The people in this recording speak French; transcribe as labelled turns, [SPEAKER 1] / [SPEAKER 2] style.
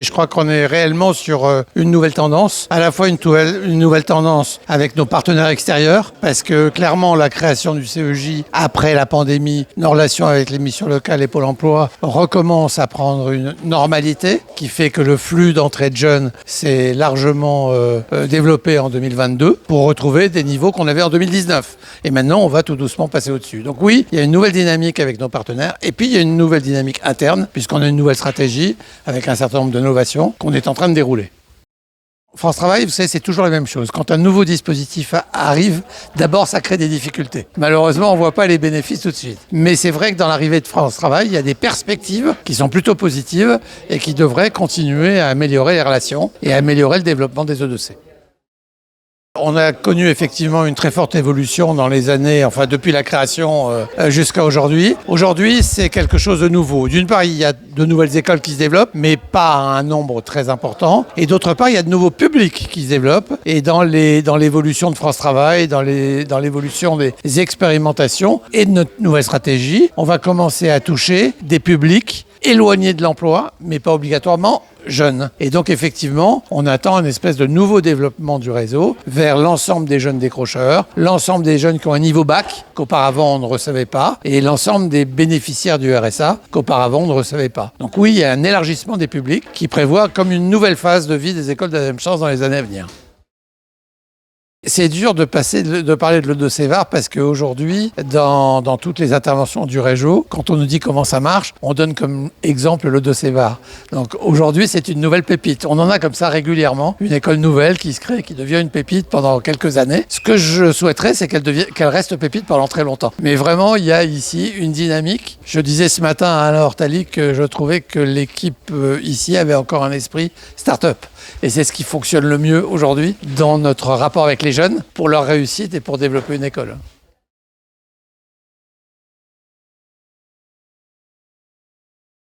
[SPEAKER 1] Je crois qu'on est réellement sur une nouvelle tendance, à la fois une nouvelle tendance avec nos partenaires extérieurs, parce que clairement la création du CEJ après la pandémie, nos relations avec les missions locales et Pôle emploi recommence à prendre une normalité qui fait que le flux d'entrée de jeunes s'est largement développé en 2022 pour retrouver des niveaux qu'on avait en 2019. Et maintenant on va tout doucement passer au-dessus. Donc oui, il y a une nouvelle dynamique avec nos partenaires et puis il y a une nouvelle dynamique interne puisqu'on a une nouvelle stratégie avec un certain nombre de qu'on est en train de dérouler. France Travail, vous savez, c'est toujours la même chose. Quand un nouveau dispositif arrive, d'abord, ça crée des difficultés. Malheureusement, on ne voit pas les bénéfices tout de suite. Mais c'est vrai que dans l'arrivée de France Travail, il y a des perspectives qui sont plutôt positives et qui devraient continuer à améliorer les relations et à améliorer le développement des E2C. On a connu effectivement une très forte évolution dans les années, enfin depuis la création jusqu'à aujourd'hui. Aujourd'hui, c'est quelque chose de nouveau. D'une part, il y a de nouvelles écoles qui se développent, mais pas à un nombre très important. Et d'autre part, il y a de nouveaux publics qui se développent. Et dans l'évolution de France Travail, dans l'évolution des expérimentations et de notre nouvelle stratégie, on va commencer à toucher des publics éloignés de l'emploi, mais pas obligatoirement jeunes. Et donc effectivement, on attend une espèce de nouveau développement du réseau vers l'ensemble des jeunes décrocheurs, l'ensemble des jeunes qui ont un niveau bac qu'auparavant on ne recevait pas, et l'ensemble des bénéficiaires du RSA qu'auparavant on ne recevait pas. Donc oui, il y a un élargissement des publics qui prévoit comme une nouvelle phase de vie des écoles de la deuxième chance dans les années à venir. C'est dur de parler de l'E2C VAR parce qu'aujourd'hui, dans toutes les interventions du réseau, quand on nous dit comment ça marche, on donne comme exemple l'E2C VAR. Donc aujourd'hui, c'est une nouvelle pépite. On en a comme ça régulièrement, une école nouvelle qui se crée, qui devient une pépite pendant quelques années. Ce que je souhaiterais, c'est qu'elle reste pépite pendant très longtemps. Mais vraiment, il y a ici une dynamique. Je disais ce matin à Alain Hortali que je trouvais que l'équipe ici avait encore un esprit start-up. Et c'est ce qui fonctionne le mieux aujourd'hui dans notre rapport avec les jeunes pour leur réussite et pour développer une école.